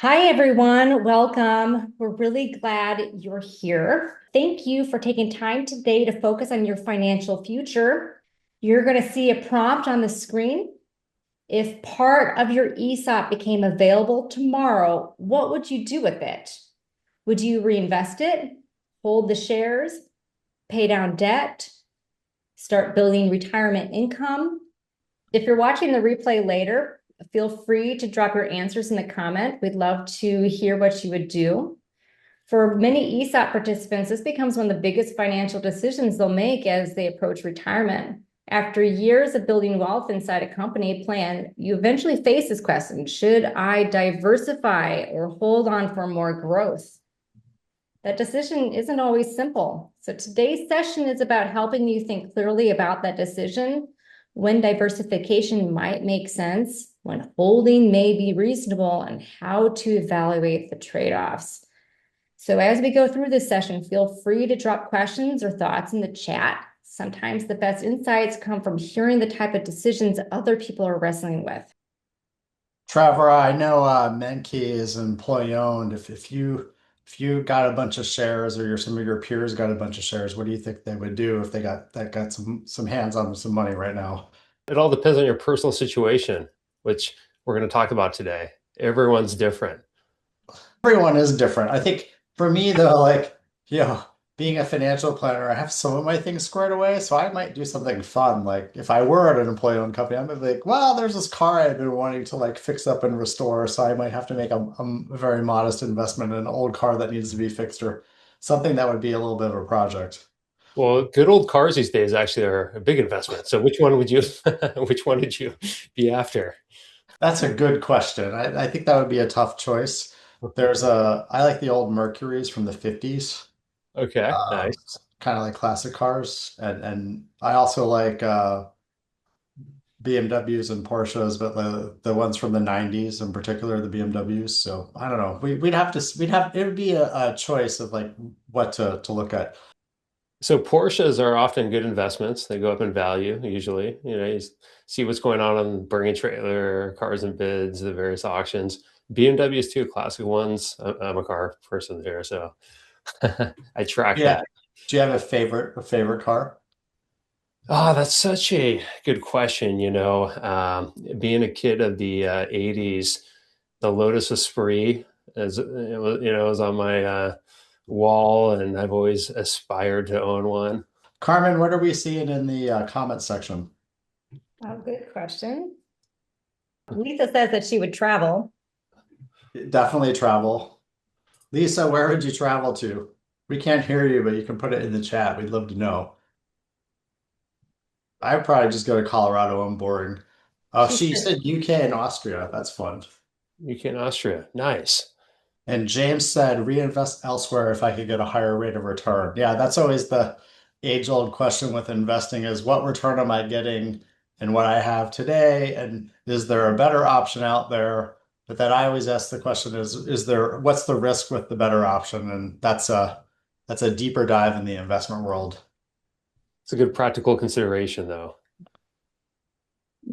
Hi, everyone. Welcome. We're really glad you're here. Thank you for taking time today to focus on your financial future. You're going to see a prompt on the screen. If part of your ESOP became available tomorrow, what would you do with it? Would you reinvest it, hold the shares, pay down debt, start building retirement income? If you're watching the replay later, feel free to drop your answers in the comment. We'd love to hear what you would do. For many ESOP participants, this becomes one of the biggest financial decisions they'll make as they approach retirement. After years of building wealth inside a company plan, you eventually face this question: should I diversify or hold on for more growth? That decision isn't always simple. So today's session is about helping you think clearly about that decision, when diversification might make sense, when holding may be reasonable, and how to evaluate the trade-offs. So as we go through this session, feel free to drop questions or thoughts in the chat. Sometimes the best insights come from hearing the type of decisions other people are wrestling with. Trevor, I know Menke is employee owned. If you got a bunch of shares or some of your peers got a bunch of shares, what do you think they would do if they got some hands on some money right now? It all depends on your personal situation, which we're going to talk about today. Everyone's different. Everyone is different. I think for me though, you know, being a financial planner, I have some of my things squared away, so I might do something fun. Like if I were at an employee-owned company, I might be like, well, there's this car I've been wanting to like fix up and restore, so I might have to make a very modest investment in an old car that needs to be fixed or something that would be a little bit of a project. Well, good old cars these days actually are a big investment. So which one would you which one would you be after? That's a good question. I think that would be a tough choice. I like the old Mercuries from the 50s. Okay, nice. Kind of like classic cars, and I also like BMWs and Porsches, but the ones from the 90s in particular, the BMWs. So I don't know. We'd have it would be a choice of like what to look at. So Porsches are often good investments. They go up in value usually. You see what's going on Bring a Trailer, Cars and Bids, the various auctions. BMWs too, classic ones. I'm a car person there, so I track Yeah. that. Do you have a favorite car? Oh, that's such a good question. Being a kid of the 80s, the Lotus Esprit is on my wall, and I've always aspired to own one. Carmen, what are we seeing in the comment section? Oh, good question. Lisa says that she would travel. Definitely travel. Lisa, where would you travel to? We can't hear you, but you can put it in the chat. We'd love to know. I'd probably just go to Colorado. I'm boring. Oh, She she said, said UK and Austria. That's fun. UK and Austria, nice. And James said reinvest elsewhere if I could get a higher rate of return. Yeah, that's always the age-old question with investing is what return am I getting and what I have today? And is there a better option out there? But then I always ask the question what's the risk with the better option? And that's a deeper dive in the investment world. It's a good practical consideration, though.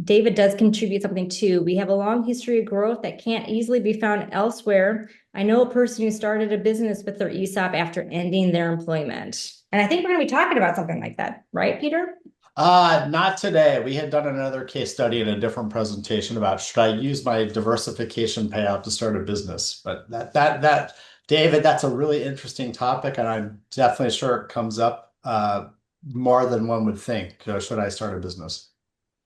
David does contribute something too. We have a long history of growth that can't easily be found elsewhere. I know a person who started a business with their ESOP after ending their employment. And I think we're going to be talking about something like that, right, Peter? Not today. We had done another case study in a different presentation about should I use my diversification payout to start a business? But David, that's a really interesting topic, and I'm definitely sure it comes up more than one would think. Should I start a business?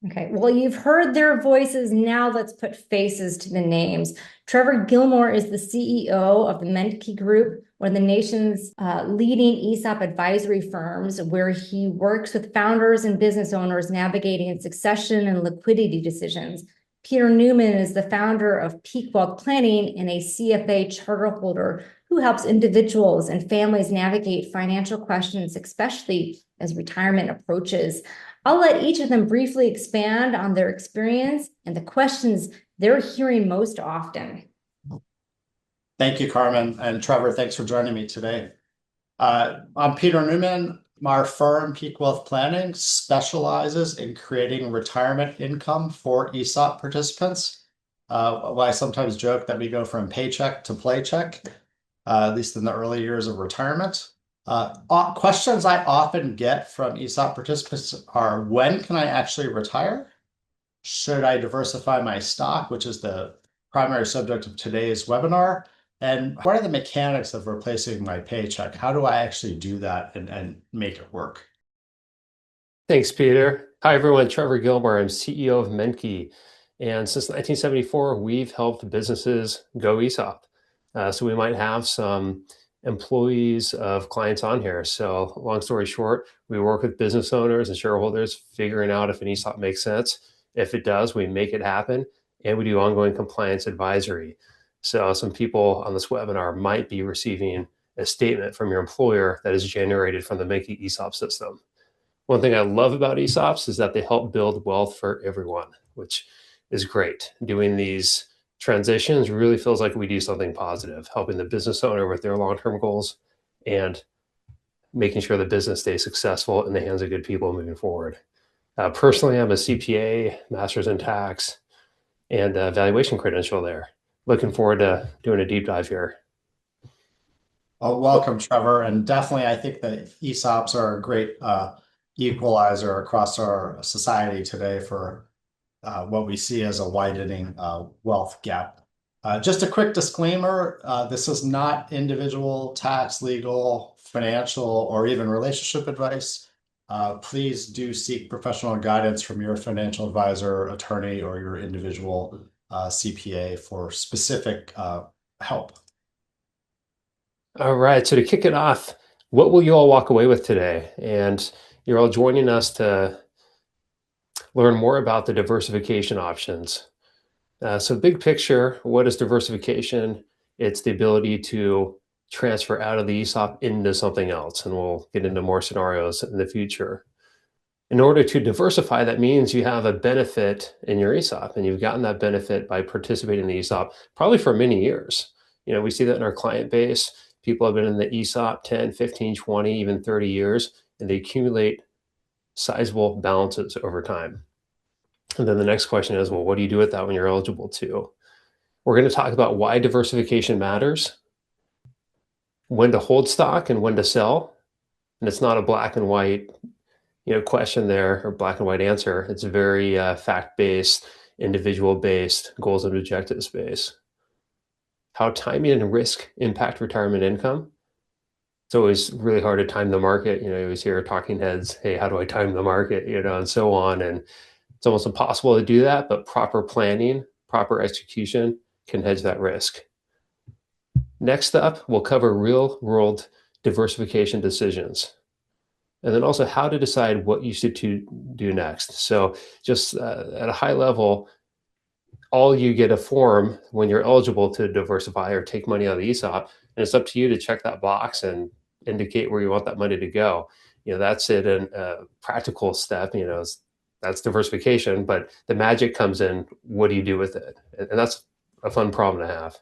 Okay, well, you've heard their voices. Now let's put faces to the names. Trevor Gilmore is the CEO of the Menke Group, one of the nation's leading ESOP advisory firms, where he works with founders and business owners navigating succession and liquidity decisions. Peter Newman is the founder of Peak Wealth Planning and a CFA charter holder who helps individuals and families navigate financial questions, especially as retirement approaches. I'll let each of them briefly expand on their experience and the questions they're hearing most often. Thank you, Carmen. And Trevor, thanks for joining me today. I'm Peter Newman. Our firm, Peak Wealth Planning, specializes in creating retirement income for ESOP participants. Well, I sometimes joke that we go from paycheck to playcheck, at least in the early years of retirement. Questions I often get from ESOP participants are, when can I actually retire? Should I diversify my stock, which is the primary subject of today's webinar? And what are the mechanics of replacing my paycheck? How do I actually do that and make it work? Thanks, Peter. Hi, everyone. Trevor Gilmore. I'm CEO of Menke. And since 1974, we've helped businesses go ESOP. So we might have some employees of clients on here. So long story short, we work with business owners and shareholders figuring out if an ESOP makes sense. If it does, we make it happen. And we do ongoing compliance advisory. So some people on this webinar might be receiving a statement from your employer that is generated from the Menke ESOP system. One thing I love about ESOPs is that they help build wealth for everyone, which is great. Doing these transitions really feels like we do something positive, helping the business owner with their long-term goals and making sure the business stays successful in the hands of good people moving forward. Personally, I'm a CPA, master's in tax, and a valuation credential there. Looking forward to doing a deep dive here. Oh, welcome, Trevor. And definitely, I think that ESOPs are a great equalizer across our society today for what we see as a widening wealth gap. Just a quick disclaimer, this is not individual tax, legal, financial, or even relationship advice. Please do seek professional guidance from your financial advisor, attorney, or your individual CPA for specific help. All right, so to kick it off, what will you all walk away with today? And you're all joining us to learn more about the diversification options. So big picture, what is diversification? It's the ability to transfer out of the ESOP into something else, and we'll get into more scenarios in the future. In order to diversify, that means you have a benefit in your ESOP, and you've gotten that benefit by participating in the ESOP probably for many years. We see that in our client base. People have been in the ESOP 10, 15, 20, even 30 years, and they accumulate sizable balances over time. And then the next question is, well, what do you do with that when you're eligible to? We're going to talk about why diversification matters, when to hold stock and when to sell. And it's not a black and white, question there or black and white answer. It's very fact-based, individual-based, goals and objectives based. How timing and risk impact retirement income. It's always really hard to time the market. You always hear talking heads, hey, how do I time the market, and so on. And it's almost impossible to do that, but proper planning, proper execution can hedge that risk. Next up, we'll cover real-world diversification decisions, and then also how to decide what you should do next. So just at a high level, all you get a form when you're eligible to diversify or take money out of the ESOP, and it's up to you to check that box and indicate where you want that money to go. That's it in a practical step, that's diversification, but the magic comes in, what do you do with it? And that's a fun problem to have.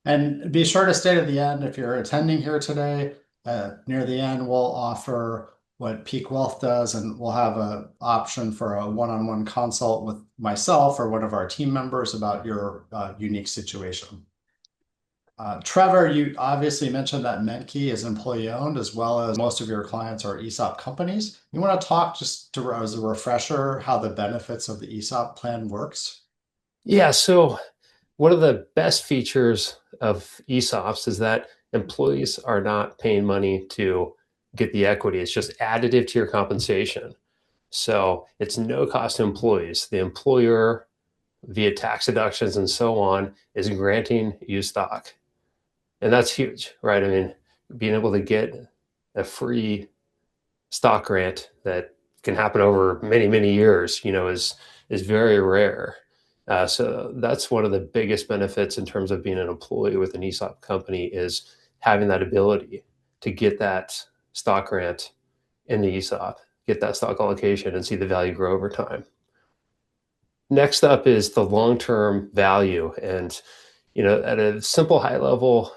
And be sure to stay to the end if you're attending here today. Near the end, we'll offer what Peak Wealth does, and we'll have an option for a one-on-one consult with myself or one of our team members about your unique situation. Trevor, you obviously mentioned that Menke is employee-owned, as well as most of your clients are ESOP companies. You want to talk just as a refresher how the benefits of the ESOP plan works? Yeah, so one of the best features of ESOPs is that employees are not paying money to get the equity. It's just additive to your compensation. So it's no cost to employees. The employer, via tax deductions and so on, is granting you stock. And that's huge, right? I mean, being able to get a free stock grant that can happen over many, many years, is very rare. So that's one of the biggest benefits in terms of being an employee with an ESOP company, is having that ability to get that stock grant in the ESOP, get that stock allocation, and see the value grow over time. Next up is the long-term value. And, at a simple high level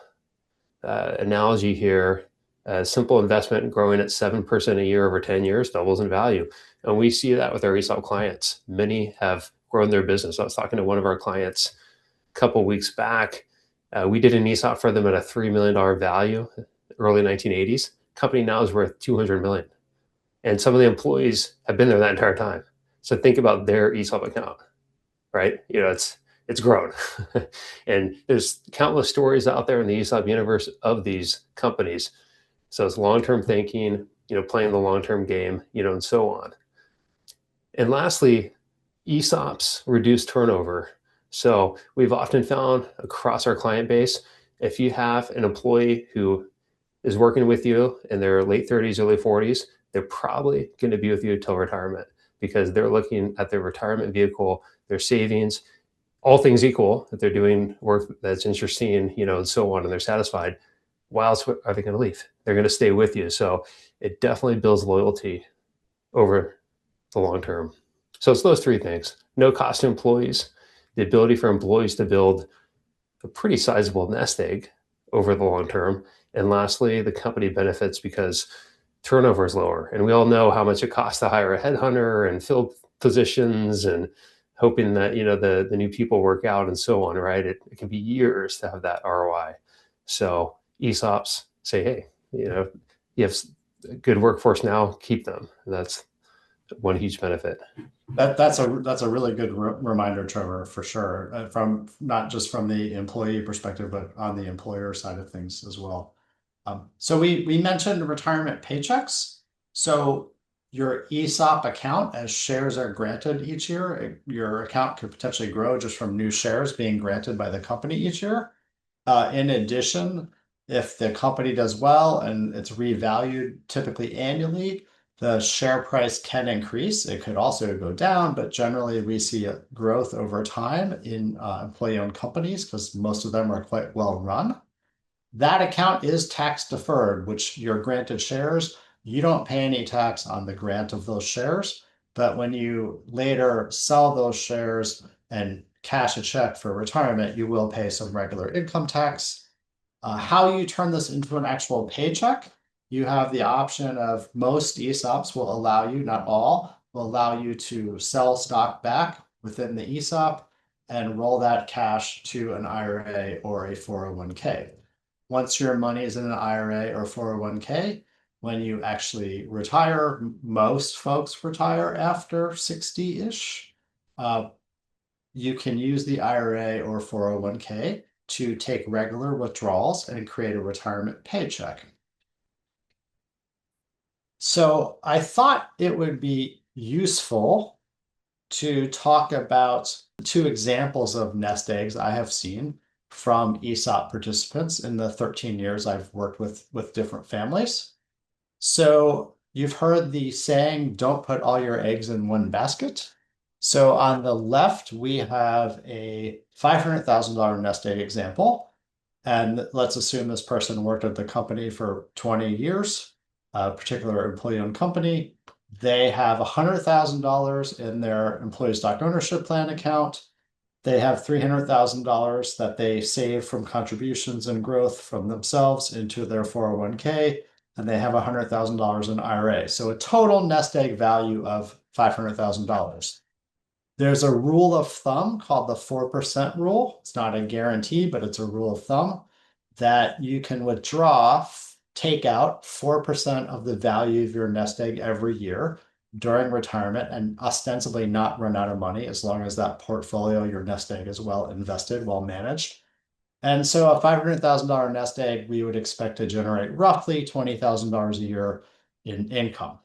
analogy here, a simple investment growing at 7% a year over 10 years doubles in value. And we see that with our ESOP clients. Many have growing their business. I was talking to one of our clients a couple of weeks back. We did an ESOP for them at a $3 million value, early 1980s. Company now is worth 200 million. And some of the employees have been there that entire time. So think about their ESOP account, right? It's grown. And there's countless stories out there in the ESOP universe of these companies. So it's long-term thinking, playing the long-term game, and so on. And lastly, ESOPs reduce turnover. So we've often found across our client base, if you have an employee who is working with you in their late 30s, early 40s, they're probably going to be with you until retirement because they're looking at their retirement vehicle, their savings, all things equal, if they're doing work that's interesting, and so on, and they're satisfied. Why else are they going to leave? They're going to stay with you. So it definitely builds loyalty over the long term. So it's those three things: no cost to employees, the ability for employees to build a pretty sizable nest egg over the long term, and lastly, the company benefits because turnover is lower. And we all know how much it costs to hire a headhunter and fill positions and hoping that the new people work out and so on, right? It can be years to have that ROI. So ESOPs say, hey, you have a good workforce now, keep them. And that's one huge benefit. That's a really good reminder, Trevor, for sure. From not just from the employee perspective, but on the employer side of things as well. So we mentioned retirement paychecks. So your ESOP account, as shares are granted each year, your account could potentially grow just from new shares being granted by the company each year. In addition, if the company does well and it's revalued typically annually, the share price can increase. It could also go down, but generally we see a growth over time in employee-owned companies because most of them are quite well run. That account is tax deferred, which your granted shares, you don't pay any tax on the grant of those shares. But when you later sell those shares and cash a check for retirement, you will pay some regular income tax. How you turn this into an actual paycheck, you have the option of most ESOPs will allow you, not all, will allow you to sell stock back within the ESOP and roll that cash to an IRA or a 401k. Once your money is in an IRA or 401k, when you actually retire, most folks retire after 60-ish, you can use the IRA or 401k to take regular withdrawals and create a retirement paycheck. So I thought it would be useful to talk about two examples of nest eggs I have seen from ESOP participants in the 13 years I've worked with different families. So you've heard the saying, don't put all your eggs in one basket. So on the left, we have a $500,000 nest egg example. And let's assume this person worked at the company for 20 years, a particular employee-owned company. They have $100,000 in their employee stock ownership plan account. They have $300,000 that they save from contributions and growth from themselves into their 401k, and they have $100,000 in IRA. So a total nest egg value of $500,000. There's a rule of thumb called the 4% rule. It's not a guarantee, but it's a rule of thumb that you can withdraw, take out 4% of the value of your nest egg every year during retirement and ostensibly not run out of money as long as that portfolio, your nest egg, is well invested, well managed. And so a $500,000 nest egg, we would expect to generate roughly $20,000 a year in income.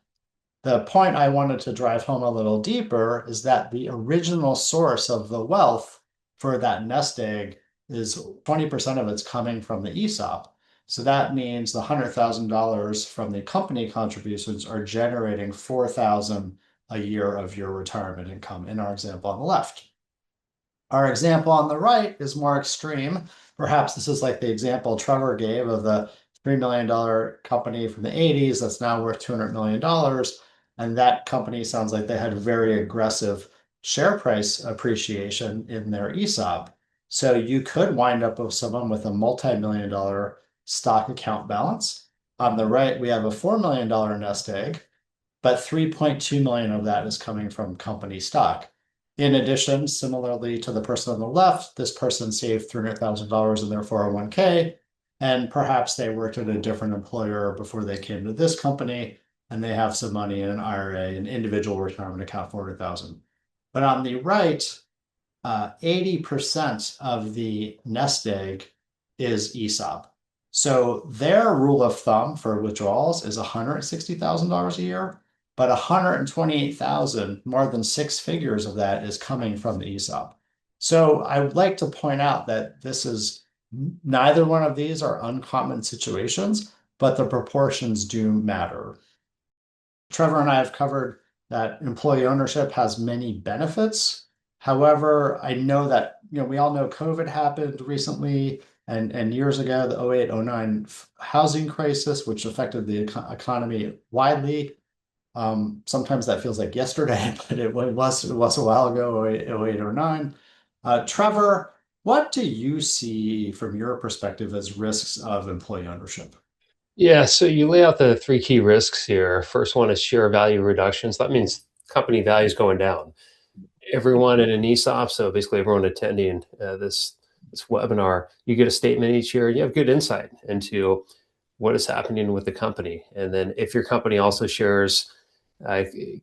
The point I wanted to drive home a little deeper is that the original source of the wealth for that nest egg is 20% of it's coming from the ESOP. So that means the $100,000 from the company contributions are generating $4,000 a year of your retirement income in our example on the left. Our example on the right is more extreme. Perhaps this is like the example Trevor gave of the $3 million company from the 80s that's now worth $200 million. And that company sounds like they had very aggressive share price appreciation in their ESOP. So you could wind up with someone with a multi-million-dollar stock account balance. On the right, we have a $4 million nest egg, but 3.2 million of that is coming from company stock. In addition, similarly to the person on the left, this person saved $300,000 in their 401k, and perhaps they worked at a different employer before they came to this company, and they have some money in an IRA, an individual retirement account, 400,000. But on the right, 80% of the nest egg is ESOP. So their rule of thumb for withdrawals is $160,000 a year, but 128,000, more than six figures of that is coming from the ESOP. So I would like to point out that this is neither one of these are uncommon situations, but the proportions do matter. Trevor and I have covered that employee ownership has many benefits. However, I know that we all know COVID happened recently and years ago, the 08, 09 housing crisis, which affected the economy widely. Sometimes that feels like yesterday, but it was a while ago, 08, 09. Trevor, what do you see from your perspective as risks of employee ownership? Yeah, so you lay out the three key risks here. First one is share value reductions. That means company value is going down. Everyone in an ESOP, so basically everyone attending this webinar, you get a statement each year. You have good insight into what is happening with the company, and then if your company also shares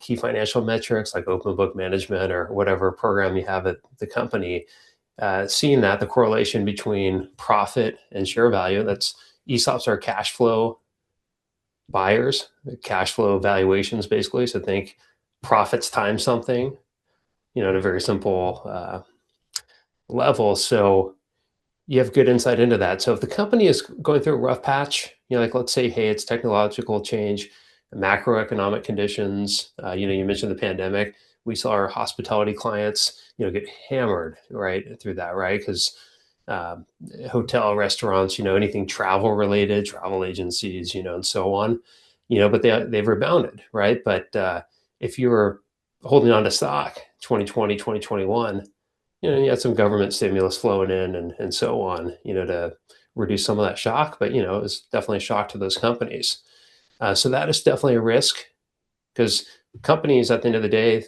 key financial metrics like open book management or whatever program you have at the company, seeing that the correlation between profit and share value, that's ESOPs are cash flow buyers, cash flow valuations basically. So think profits times something, at a very simple level. So you have good insight into that. So if the company is going through a rough patch, like let's say, hey, it's technological change, macroeconomic conditions. You mentioned the pandemic. We saw our hospitality clients, get hammered right through that, right? Because hotel, restaurants, anything travel related, travel agencies, and so on, but they've rebounded, right? But if you were holding on to stock 2020, 2021, you had some government stimulus flowing in and so on, to reduce some of that shock. But, it was definitely a shock to those companies. So that is definitely a risk because companies at the end of the day,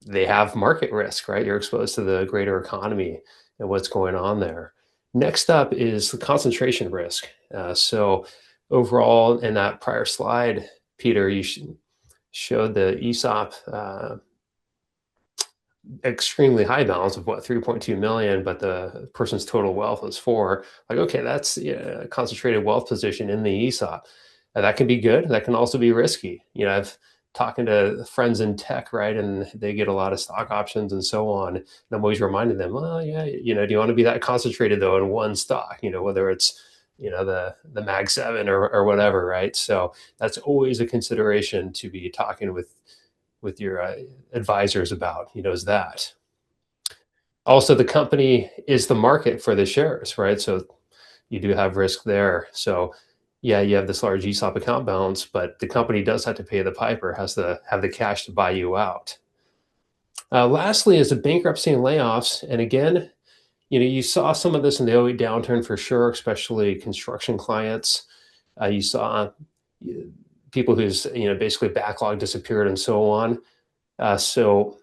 they have market risk, right? You're exposed to the greater economy and what's going on there. Next up is the concentration risk. So overall, in that prior slide, Peter, you showed the ESOP extremely high balance of 3.2 million, but the person's total wealth was 4. Like, okay, that's a concentrated wealth position in the ESOP. That can be good. That can also be risky. I've talking to friends in tech, right? And they get a lot of stock options and so on. And I'm always reminding them, well, yeah, do you want to be that concentrated though in one stock, whether it's, the Mag 7 or whatever, right? So that's always a consideration to be talking with your advisors about, is that. Also, the company is the market for the shares, right? So you do have risk there. So yeah, you have this large ESOP account balance, but the company does have to pay the piper, has to have the cash to buy you out. Lastly is the bankruptcy and layoffs. And again, you saw some of this in the 08 downturn for sure, especially construction clients. You saw people whose, basically backlog disappeared and so on. So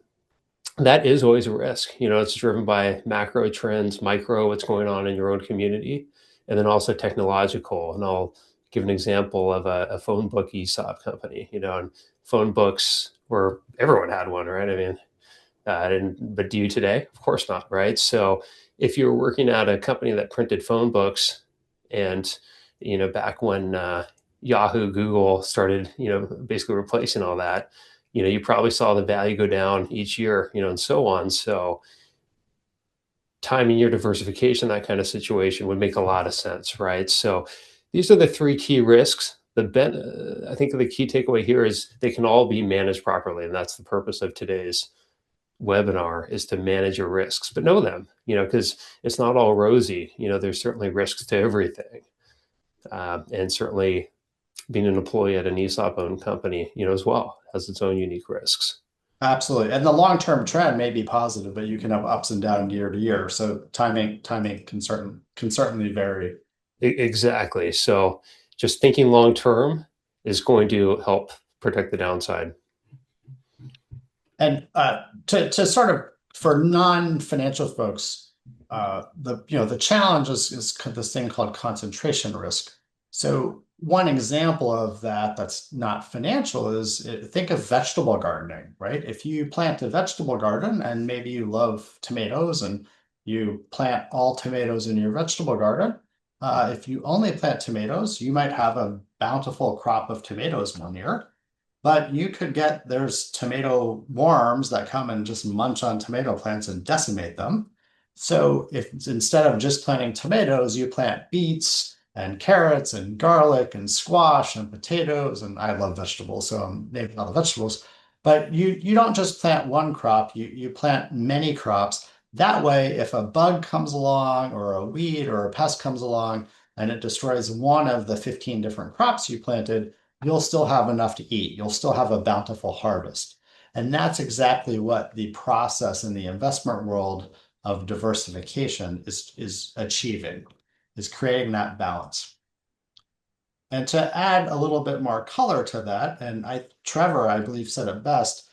that is always a risk. It's driven by macro trends, micro, what's going on in your own community, and then also technological. And I'll give an example of a phone book ESOP company, and phone books where everyone had one, right? I mean, but do you today? Of course not, right? So if you're working at a company that printed phone books and, back when Yahoo, Google started, basically replacing all that, you probably saw the value go down each year, and so on. So timing your diversification, that kind of situation would make a lot of sense, right? So these are the three key risks. I think the key takeaway here is they can all be managed properly. And that's the purpose of today's webinar, is to manage your risks, but know them, because it's not all rosy. There's certainly risks to everything. And certainly being an employee at an ESOP owned company, as well, has its own unique risks. Absolutely. And the long-term trend may be positive, but you can have ups and downs year to year. So timing can certainly vary. Exactly. So just thinking long term is going to help protect the downside. And to sort of for non-financial folks, the challenge is this thing called concentration risk. So one example of that's not financial is think of vegetable gardening, right? If you plant a vegetable garden and maybe you love tomatoes and you plant all tomatoes in your vegetable garden, if you only plant tomatoes, you might have a bountiful crop of tomatoes one year. But you could there's tomato worms that come and just munch on tomato plants and decimate them. So if instead of just planting tomatoes, you plant beets and carrots and garlic and squash and potatoes, and I love vegetables, so I'm naming all the vegetables. But you don't just plant one crop, you plant many crops. That way, if a bug comes along or a weed or a pest comes along and it destroys one of the 15 different crops you planted, you'll still have enough to eat. You'll still have a bountiful harvest. And that's exactly what the process in the investment world of diversification is achieving, is creating that balance. And to add a little bit more color to that, and Trevor, I believe, said it best,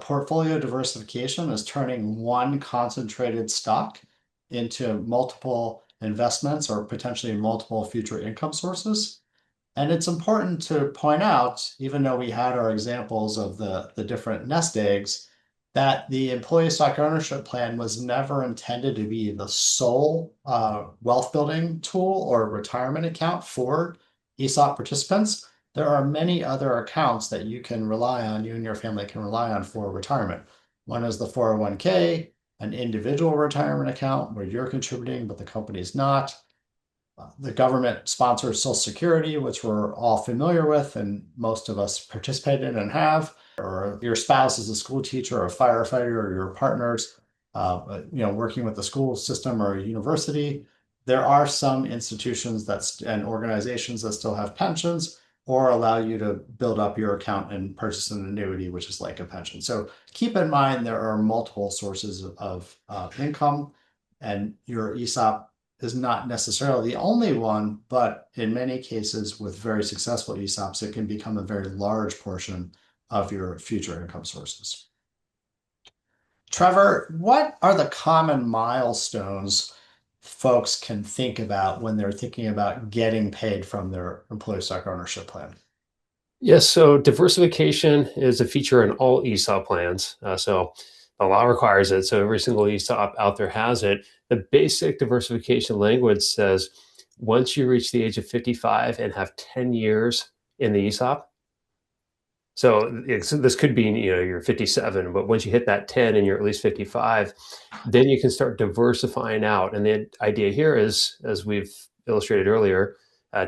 portfolio diversification is turning one concentrated stock into multiple investments or potentially multiple future income sources. And it's important to point out, even though we had our examples of the different nest eggs, that the employee stock ownership plan was never intended to be the sole wealth building tool or retirement account for ESOP participants. There are many other accounts that you can rely on, you and your family can rely on for retirement. One is the 401k, an individual retirement account where you're contributing, but the company's not. The government sponsors Social Security, which we're all familiar with, and most of us participate in and have. Or your spouse is a school teacher or a firefighter, or your partners, working with the school system or a university. There are some institutions and organizations that still have pensions or allow you to build up your account and purchase an annuity, which is like a pension. So keep in mind there are multiple sources of income, and your ESOP is not necessarily the only one, but in many cases with very successful ESOPs, it can become a very large portion of your future income sources. Trevor, what are the common milestones folks can think about when they're thinking about getting paid from their employee stock ownership plan? Yes, so diversification is a feature in all ESOP plans. So the law requires it. So every single ESOP out there has it. The basic diversification language says once you reach the age of 55 and have 10 years in the ESOP, so this could be, you're 57, but once you hit that 10 and you're at least 55, then you can start diversifying out. And the idea here is, as we've illustrated earlier,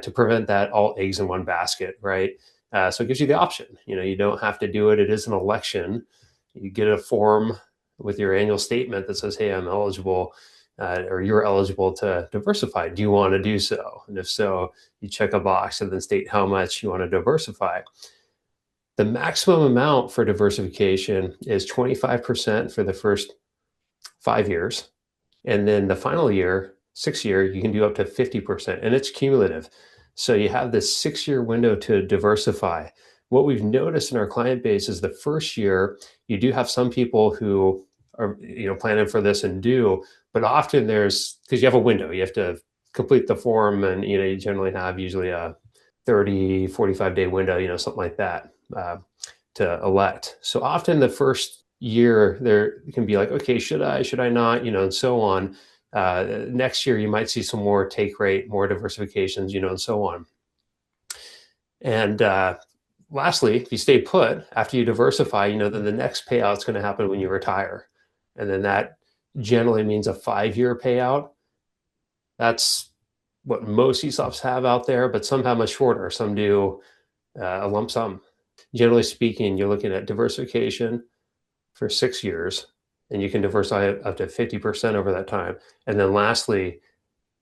to prevent that all eggs in one basket, right? So it gives you the option. You don't have to do it. It is an election. You get a form with your annual statement that says, hey, I'm eligible, or you're eligible to diversify. Do you want to do so? And if so, you check a box and then state how much you want to diversify. The maximum amount for diversification is 25% for the first 5 years. And then the final year, 6th year, you can do up to 50%, and it's cumulative. So you have this 6-year window to diversify. What we've noticed in our client base is the first year, you do have some people who are planning for this and do, but often because you have a window, you have to complete the form, and you generally have usually a 30, 45-day window, something like that, to elect. So often the first year there can be like, okay, should I not, and so on. Next year you might see some more take rate, more diversifications, and so on. And lastly, if you stay put after you diversify, then the next payout is going to happen when you retire. And then that generally means a 5-year payout. That's what most ESOPs have out there, but some have much shorter. Some do a lump sum. Generally speaking, you're looking at diversification for 6 years, and you can diversify up to 50% over that time. And then lastly,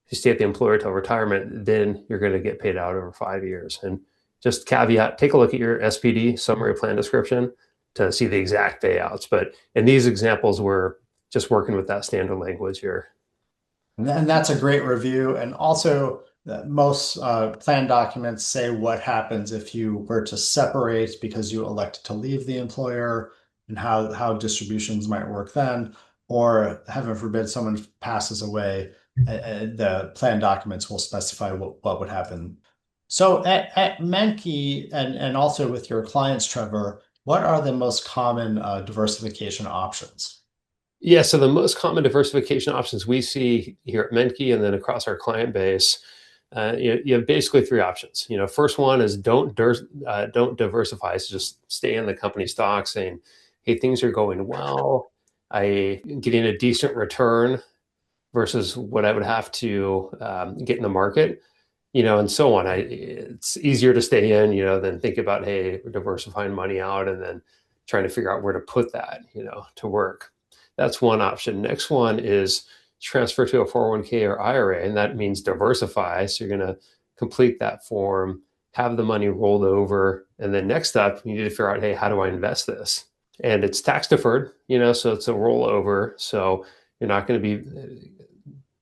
if you stay at the employer till retirement, then you're going to get paid out over 5 years. And just caveat, take a look at your SPD, summary plan description, to see the exact payouts. But in these examples, we're just working with that standard language here. And that's a great review. And also, most plan documents say what happens if you were to separate because you elected to leave the employer. and how distributions might work then, or heaven forbid someone passes away, the plan documents will specify what would happen. So at Menke and also with your clients, Trevor, what are the most common diversification options? Yeah, so the most common diversification options we see here at Menke and then across our client base, you have basically three options. First one is don't diversify, so just stay in the company stock, saying, "Hey, things are going well. I getting a decent return versus what I would have to get in the market." And so on. It's easier to stay in, than think about, hey, we're diversifying money out and then trying to figure out where to put that, to work. That's one option. Next one is transfer to a 401k or IRA, and that means diversify. So you're going to complete that form, have the money rolled over, and then next up, you need to figure out, hey, how do I invest this? And it's tax deferred, so it's a rollover. So you're not going to be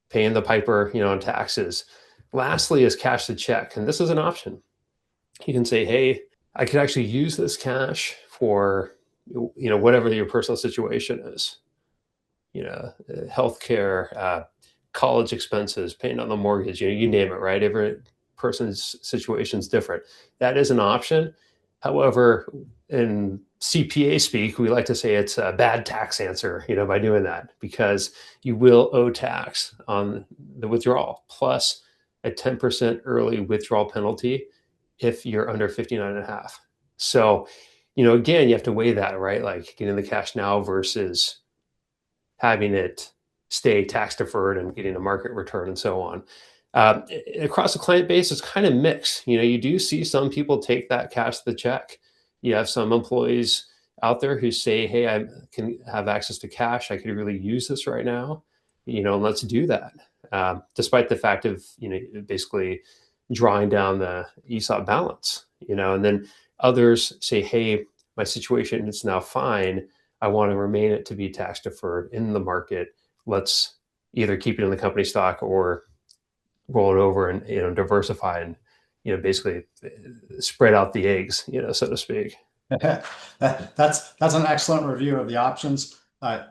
paying the piper, on taxes. Lastly is cash to check. And this is an option. You can say, hey, I could actually use this cash for, whatever your personal situation is, healthcare, college expenses, paying on the mortgage, you name it, right? Every person's situation is different. That is an option. However, in CPA speak, we like to say it's a bad tax answer, by doing that, because you will owe tax on the withdrawal plus a 10% early withdrawal penalty if you're under 59 and a half. So, again, you have to weigh that, right? Like getting the cash now versus having it stay tax deferred and getting a market return and so on. Across the client base, it's kind of mixed. You do see some people take that cash to the check. You have some employees out there who say, hey, I can have access to cash. I could really use this right now, and let's do that. Despite the fact of, basically drawing down the ESOP balance, and then others say, hey, my situation is now fine. I want to remain it to be tax deferred in the market. Let's either keep it in the company stock or roll it over and diversify and basically spread out the eggs, so to speak. That's an excellent review of the options.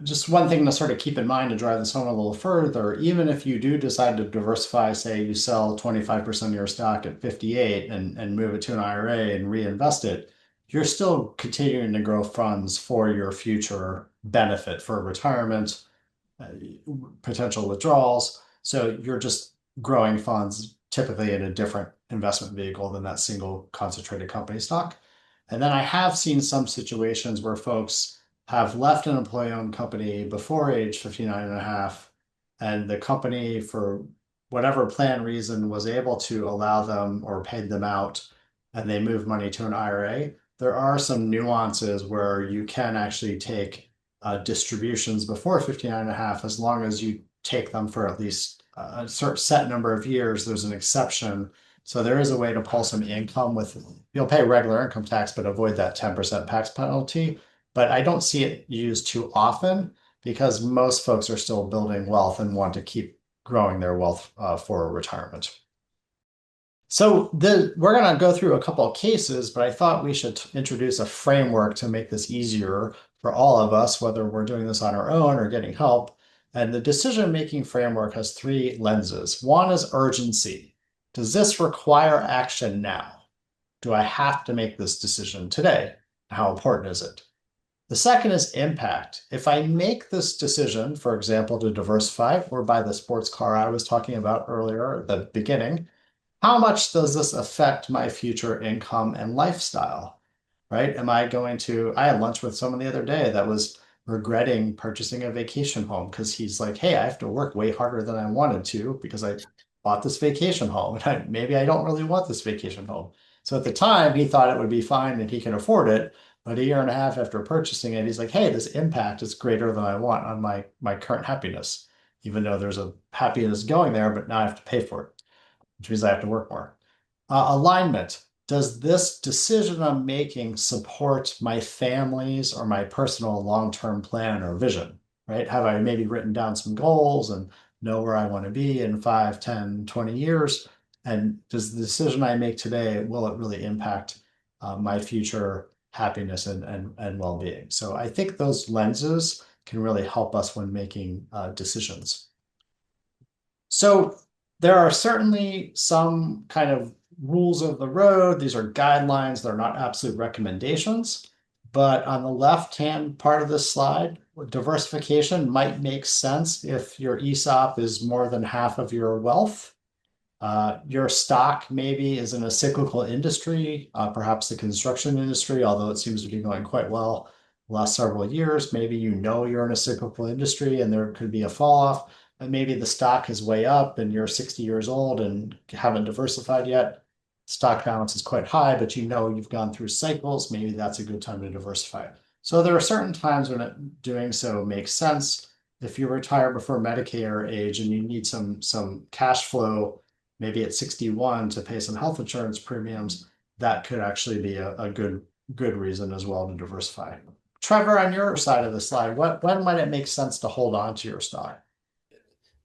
Just one thing to sort of keep in mind to drive this home a little further, even if you do decide to diversify, say you sell 25% of your stock at 58 and move it to an IRA and reinvest it, you're still continuing to grow funds for your future benefit for retirement, uh, potential withdrawals. So you're just growing funds typically in a different investment vehicle than that single concentrated company stock. And then I have seen some situations where folks have left an employee-owned company before age 59 and a half, and the company, for whatever plan reason, was able to allow them or paid them out, and they move money to an IRA. There are some nuances where you can actually take distributions before 59 and a half, as long as you take them for at least a certain set number of years. There's an exception. So there is a way to pull some income with, you'll pay regular income tax, but avoid that 10% tax penalty. But I don't see it used too often because most folks are still building wealth and want to keep growing their wealth for retirement. So we're going to go through a couple of cases, but I thought we should introduce a framework to make this easier for all of us, whether we're doing this on our own or getting help. And the decision-making framework has three lenses. One is urgency. Does this require action now? Do I have to make this decision today? How important is it? The second is impact. If I make this decision, for example, to diversify or buy the sports car I was talking about earlier at the beginning, how much does this affect my future income and lifestyle, right? I had lunch with someone the other day that was regretting purchasing a vacation home because he's like, hey, I have to work way harder than I wanted to because I bought this vacation home and maybe I don't really want this vacation home. So at the time, he thought it would be fine and he can afford it. But a year and a half after purchasing it, he's like, hey, this impact is greater than I want on my current happiness, even though there's a happiness going there, but now I have to pay for it, which means I have to work more. Alignment. Does this decision I'm making support my family's or my personal long-term plan or vision, right? Have I maybe written down some goals and know where I want to be in 5, 10, 20 years? And does the decision I make today, will it really impact my future happiness and well-being. So I think those lenses can really help us when making decisions. So there are certainly some kind of rules of the road. These are guidelines. They're not absolute recommendations. But on the left-hand part of this slide, diversification might make sense if your ESOP is more than half of your wealth. Your stock maybe is in a cyclical industry, perhaps the construction industry, although it seems to be going quite well the last several years. Maybe you know you're in a cyclical industry and there could be a fall off, but maybe the stock is way up and you're 60 years old and haven't diversified yet. Stock balance is quite high, but you know you've gone through cycles. Maybe that's a good time to diversify. So there are certain times when doing so makes sense. If you retire before Medicare age and you need some cash flow, maybe at 61 to pay some health insurance premiums, that could actually be a good reason as well to diversify. Trevor, on your side of the slide, when might it make sense to hold on to your stock?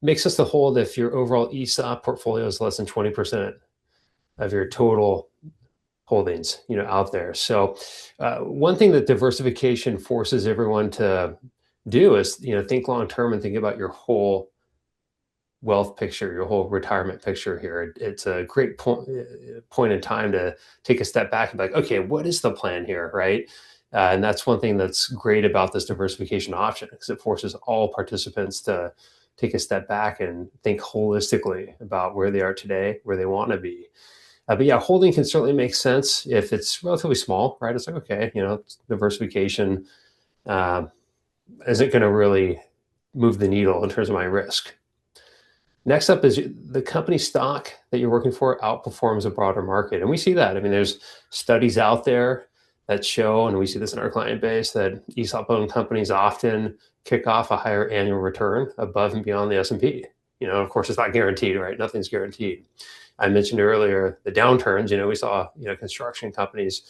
Makes sense to hold if your overall ESOP portfolio is less than 20% of your total holdings, out there. So one thing that diversification forces everyone to do is, think long term and think about your whole wealth picture, your whole retirement picture here. It's a great point in time to take a step back and be like, okay, what is the plan here, right? And that's one thing that's great about this diversification option, because it forces all participants to take a step back and think holistically about where they are today, where they want to be. But yeah, holding can certainly make sense if it's relatively small, right? It's like, okay, diversification isn't going to really move the needle in terms of my risk. Next up is the company stock that you're working for outperforms a broader market. And we see that. I mean, there's studies out there that show, and we see this in our client base, that ESOP-owned companies often kick off a higher annual return above and beyond the S&P. Of course, it's not guaranteed, right? Nothing's guaranteed. I mentioned earlier the downturns. We saw construction companies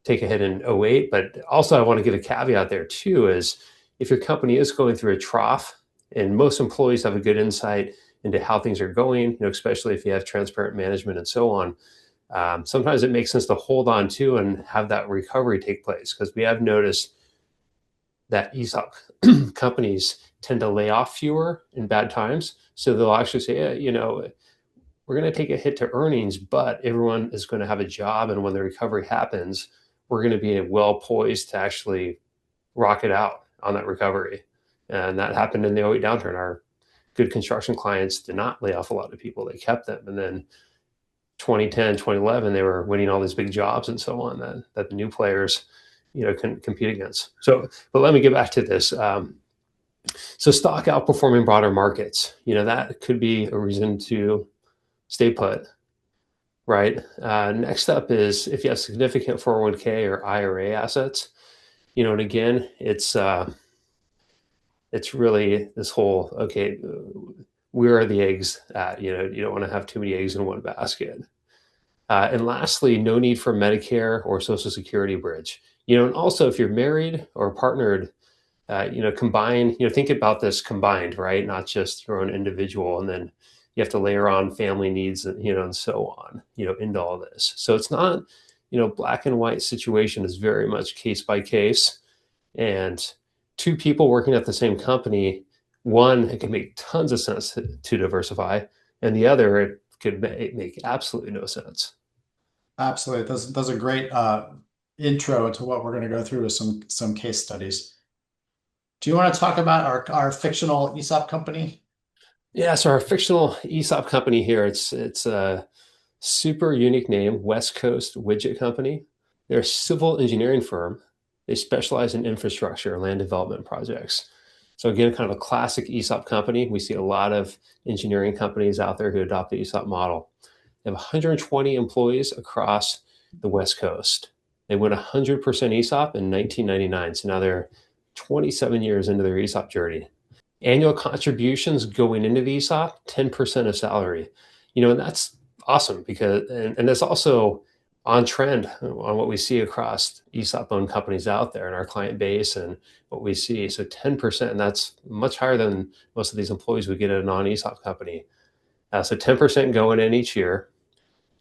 take a hit in '08, but also I want to give a caveat there too, is if your company is going through a trough, and most employees have a good insight into how things are going, especially if you have transparent management and so on. Sometimes it makes sense to hold on to and have that recovery take place, because we have noticed that ESOP companies tend to lay off fewer in bad times. So they'll actually say, we're going to take a hit to earnings, but everyone is going to have a job. And when the recovery happens, we're going to be well poised to actually rock it out on that recovery. And that happened in the '08 downturn. Our good construction clients did not lay off a lot of people. They kept them. And then 2010, 2011, they were winning all these big jobs and so on that the new players, can compete against. So, but let me get back to this. So stock outperforming broader markets, that could be a reason to stay put, right? Next up is if you have significant 401k or IRA assets, and again, it's really this whole, okay, where are the eggs at? You don't want to have too many eggs in one basket. And lastly, no need for Medicare or Social Security bridge. And also if you're married or partnered, combine, think about this combined, right? Not just your own individual, and then you have to layer on family needs, and so on, into all this. So it's not, black and white situation. Is very much case by case. And two people working at the same company, one, it can make tons of sense to diversify, and the other, it could make absolutely no sense. Absolutely. Those are great intro into what we're going to go through with some case studies. Do you want to talk about our fictional ESOP company? Yeah, so our fictional ESOP company here, it's a super unique name, West Coast Widget Company. They're a civil engineering firm. They specialize in infrastructure, land development projects. So again, kind of a classic ESOP company. We see a lot of engineering companies out there who adopt the ESOP model. They have 120 employees across the West Coast. They went 100% ESOP in 1999. So now they're 27 years into their ESOP journey. Annual contributions going into the ESOP, 10% of salary. And that's awesome, because, and that's also on trend on what we see across ESOP-owned companies out there in our client base and what we see. So 10%, and that's much higher than most of these employees would get at a non-ESOP company. So 10% going in each year.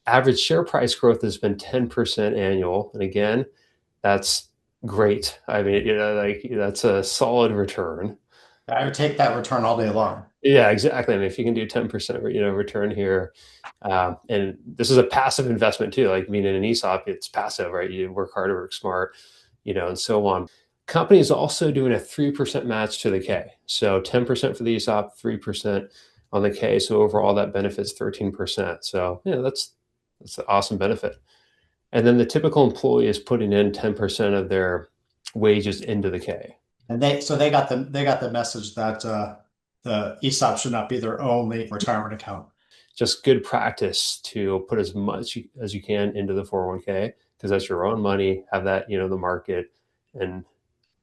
Average share price growth has been 10% annual. And again, that's great. I mean, like that's a solid return. I would take that return all day long. Yeah, exactly. And if you can do 10%, return here, and this is a passive investment too. Like, I mean, in an ESOP, it's passive, right? You work hard, work smart, and so on. Companies also doing a 3% match to the K. So 10% for the ESOP, 3% on the K. So overall, that benefits 13%. So that's an awesome benefit. And then the typical employee is putting in 10% of their wages into the K. And they got the message that the ESOP should not be their only retirement account. Just good practice to put as much as you can into the 401k because that's your own money. Have that, the market, and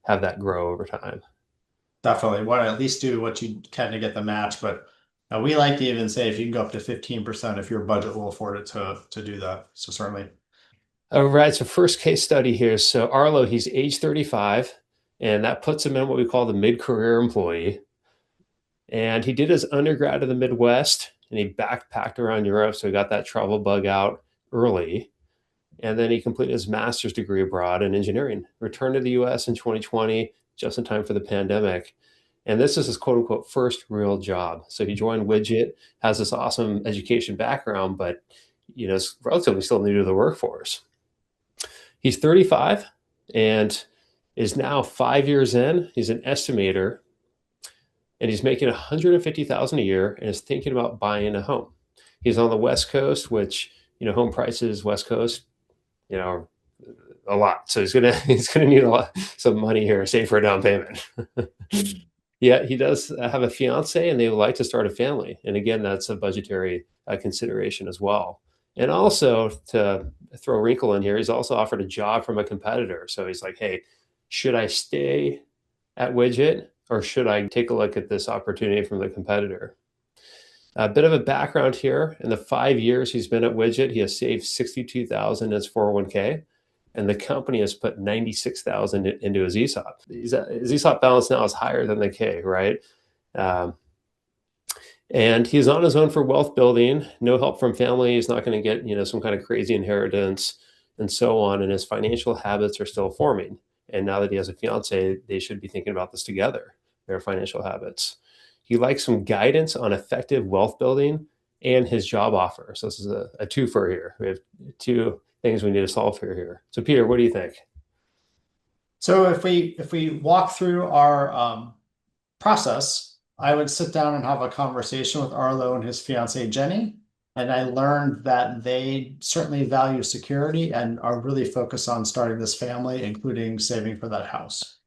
have that grow over time. Definitely want to at least do what you can to get the match, but we like to even say if you can go up to 15% if your budget will afford it to do that. So certainly. All right. So first case study here. So Arlo, he's age 35, and that puts him in what we call the mid-career employee. And he did his undergrad in the Midwest, and he backpacked around Europe, so he got that travel bug out early. And then he completed his master's degree abroad in engineering, returned to the US in 2020, just in time for the pandemic. And this is his quote unquote first real job. So he joined Widget, has this awesome education background, but is relatively still new to the workforce. He's 35 and is now 5 years in. He's an estimator and he's making $150,000 a year and is thinking about buying a home. He's on the West Coast, which, home prices, West Coast, a lot. So he's gonna need some money here, save for a down payment. Yeah, he does have a fiance, and they would like to start a family. And again, that's a budgetary consideration as well. And also to throw a wrinkle in here, he's also offered a job from a competitor. So he's like, "Hey, should I stay at Widget or should I take a look at this opportunity from the competitor?" A bit of a background here. In the 5 years he's been at Widget, he has saved $62,000 in his 401k, and the company has put $96,000 into his ESOP. His ESOP balance now is higher than the K, right? And he's on his own for wealth building. No help from family. He's not going to get some kind of crazy inheritance and so on. And his financial habits are still forming. And now that he has a fiance, they should be thinking about this together, their financial habits. He likes some guidance on effective wealth building and his job offer. So this is a twofer here. We have two things we need to solve here. So Peter, what do you think? So if we walk through our process, I would sit down and have a conversation with Arlo and his fiancee Jenny. And I learned that they certainly value security and are really focused on starting this family, including saving for that house.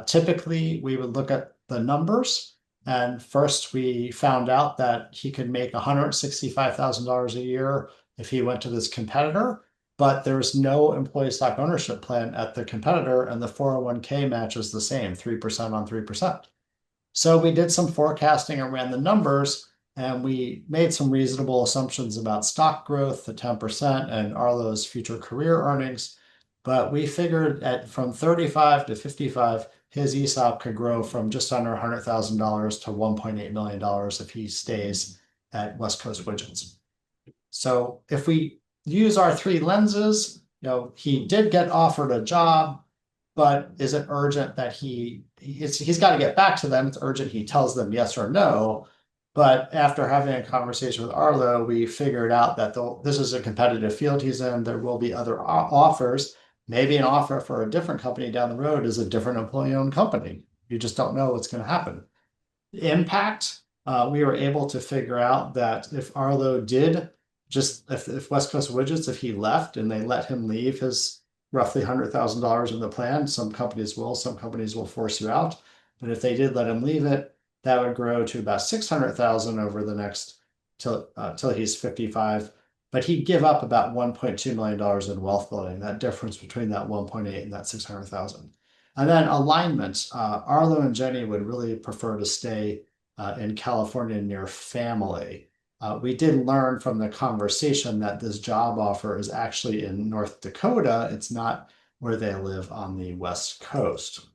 Typically, we would look at the numbers. And first, we found out that he could make $165,000 a year if he went to this competitor, but there's no employee stock ownership plan at the competitor, and the 401k matches the same, 3% on 3%. So we did some forecasting and ran the numbers, and we made some reasonable assumptions about stock growth, the 10%, and Arlo's future career earnings. But we figured from 35 to 55, his ESOP could grow from just under $100,000 to $1.8 million if he stays at West Coast Widgets. So if we use our three lenses, he did get offered a job, but is it urgent that he's got to get back to them? It's urgent he tells them yes or no. But after having a conversation with Arlo, we figured out that this is a competitive field he's in. There will be other offers. Maybe an offer for a different company down the road is a different employee-owned company. You just don't know what's going to happen. The impact, we were able to figure out that if Arlo did if West Coast Widgets, if he left and they let him leave his roughly $100,000 in the plan, some companies will force you out. But if they did let him leave it, that would grow to about $600,000 over the next till he's 55. But he'd give up about $1.2 million in wealth building, that difference between that 1.8 and that 600,000. And then alignment, Arlo and Jenny would really prefer to stay in California near family. We did learn from the conversation that this job offer is actually in North Dakota. It's not where they live on the West Coast.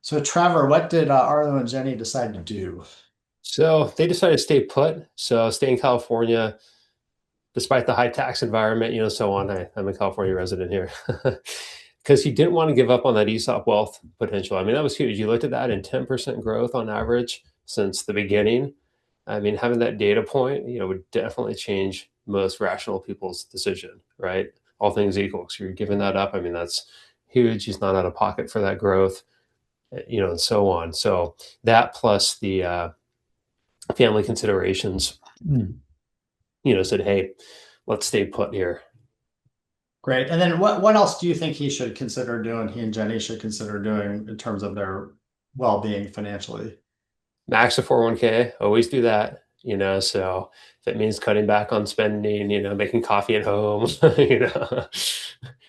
So Trevor, what did Arlo and Jenny decide to do? So they decided to stay put. So stay in California, despite the high tax environment, so on. I'm a California resident here. Because he didn't want to give up on that ESOP wealth potential. I mean, that was huge. You looked at that, and 10% growth on average since the beginning. I mean, having that data point, would definitely change most rational people's decision, right? All things equal. So you're giving that up. I mean, that's huge. He's not out of pocket for that growth, and so on. So that plus the family considerations, said, hey, let's stay put here. Great. And then what else do you think he should consider doing, he and Jenny should consider doing in terms of their well-being financially? Max a 401k, always do that, so if it means cutting back on spending, making coffee at home,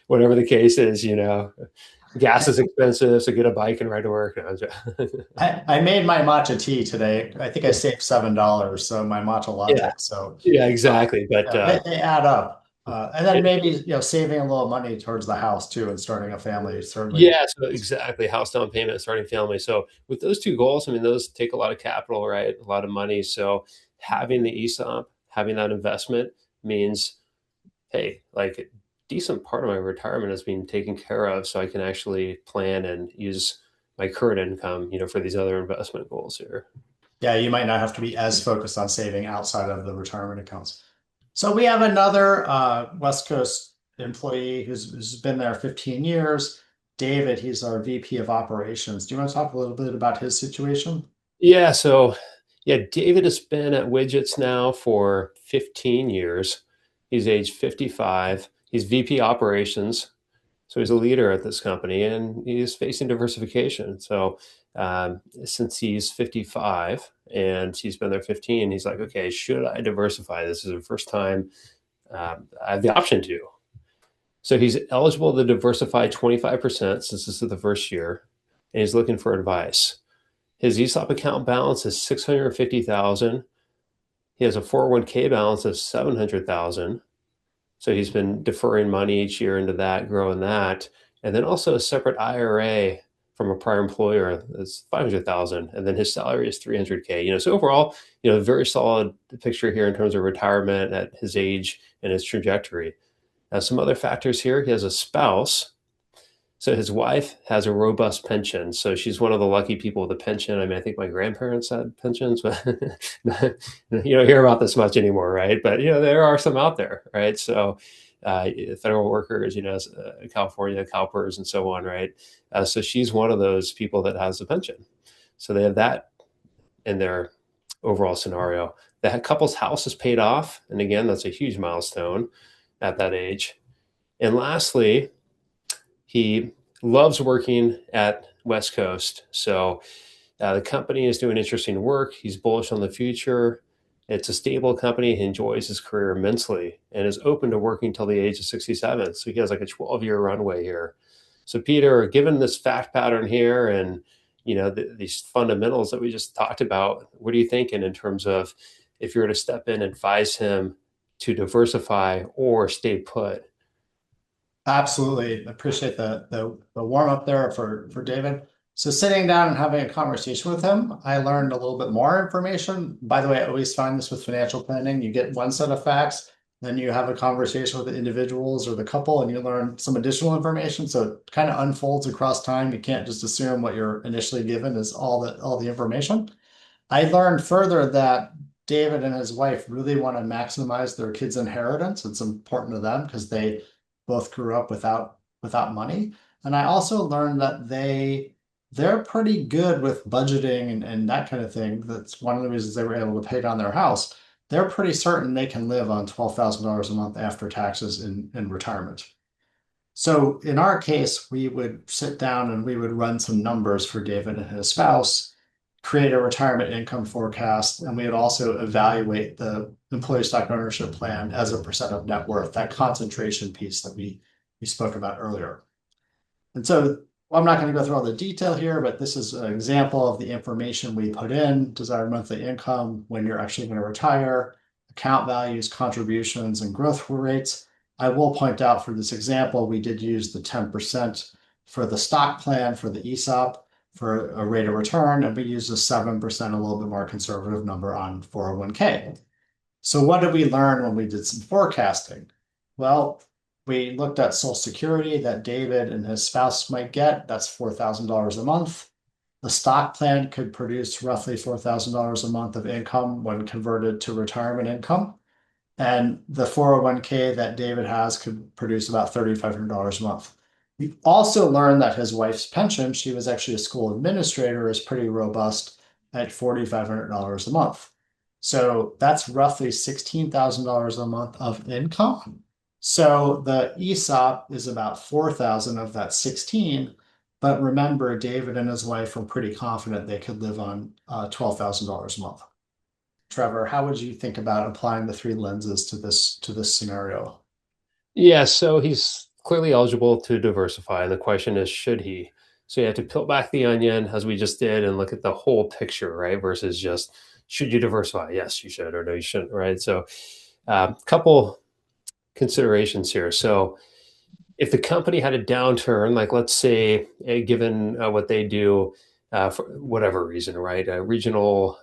whatever the case is, gas is expensive, so get a bike and ride to work. I made my matcha tea today. I think I saved $7, so my matcha latte. Yeah, So yeah, exactly. But they add up. And then maybe saving a little money towards the house too and starting a family certainly. yeah, so exactly, house down payment, starting family. So with those two goals, I mean, those take a lot of capital, right? A lot of money. So having the ESOP, having that investment means, hey, like a decent part of my retirement is being taken care of, so I can actually plan and use my current income, for these other investment goals here. Yeah, you might not have to be as focused on saving outside of the retirement accounts. So we have another West Coast employee who's been there 15 years. David, he's our VP of operations. Do you want to talk a little bit about his situation? Yeah, so yeah, David has been at Widgets now for 15 years. He's age 55. He's VP operations. So he's a leader at this company and he's facing diversification. So since he's 55 and he's been there 15, he's like, okay, should I diversify? This is the first time I have the option to. So he's eligible to diversify 25% since this is the first year, and he's looking for advice. His ESOP account balance is 650,000. He has a 401k balance of 700,000. So he's been deferring money each year into that, growing that. And then also a separate IRA from a prior employer that's 500,000. And then his salary is 300K. So overall, very solid picture here in terms of retirement at his age and his trajectory. Now, some other factors here. He has a spouse. So his wife has a robust pension. So she's one of the lucky people with a pension. I mean, I think my grandparents had pensions, but you don't hear about this much anymore, right? But there are some out there, right? So federal workers, California, CalPERS, and so on, right? So she's one of those people that has a pension. So they have that in their overall scenario. The couple's house is paid off, and again, that's a huge milestone at that age. And lastly, he loves working at West Coast. So the company is doing interesting work. He's bullish on the future. It's a stable company. He enjoys his career immensely and is open to working till the age of 67. So he has like a 12-year runway here. So Peter, given this fact pattern here and these fundamentals that we just talked about, what are you thinking in terms of if you were to step in and advise him to diversify or stay put? Absolutely. Appreciate the warm up there for David. So sitting down and having a conversation with him, I learned a little bit more information. By the way, I always find this with financial planning. You get one set of facts, then you have a conversation with the individuals or the couple, and you learn some additional information. So it kind of unfolds across time. You can't just assume what you're initially given is all the information. I learned further that David and his wife really want to maximize their kids' inheritance. It's important to them because they both grew up without money. And I also learned that they're pretty good with budgeting and that kind of thing. That's one of the reasons they were able to pay down their house. They're pretty certain they can live on $12,000 a month after taxes in retirement. So in our case, we would sit down and we would run some numbers for David and his spouse, create a retirement income forecast, and we would also evaluate the employee stock ownership plan as a percent of net worth, that concentration piece that we spoke about earlier. And so I'm not going to go through all the detail here, but this is an example of the information we put in: desired monthly income, when you're actually going to retire, account values, contributions, and growth rates. I will point out for this example, we did use the 10% for the stock plan for the ESOP. for a rate of return, and we used a 7%, a little bit more conservative number on 401k. So what did we learn when we did some forecasting? Well, we looked at Social Security that David and his spouse might get. That's $4,000 a month. The stock plan could produce roughly $4,000 a month of income when converted to retirement income. And the 401k that David has could produce about $3,500 a month. We also learned that his wife's pension, she was actually a school administrator, is pretty robust at $4,500 a month. So that's roughly $16,000 a month of income. So the ESOP is about 4,000 of that 16. But remember, David and his wife were pretty confident they could live on $12,000 a month. Trevor, how would you think about applying the three lenses to this scenario? Yeah, so he's clearly eligible to diversify, and the question is, should he? So you have to peel back the onion, as we just did, and look at the whole picture, right? Versus just, should you diversify? Yes, you should, or no, you shouldn't, right? So, couple considerations here. So, if the company had a downturn, like let's say, given what they do, for whatever reason, right? Regional,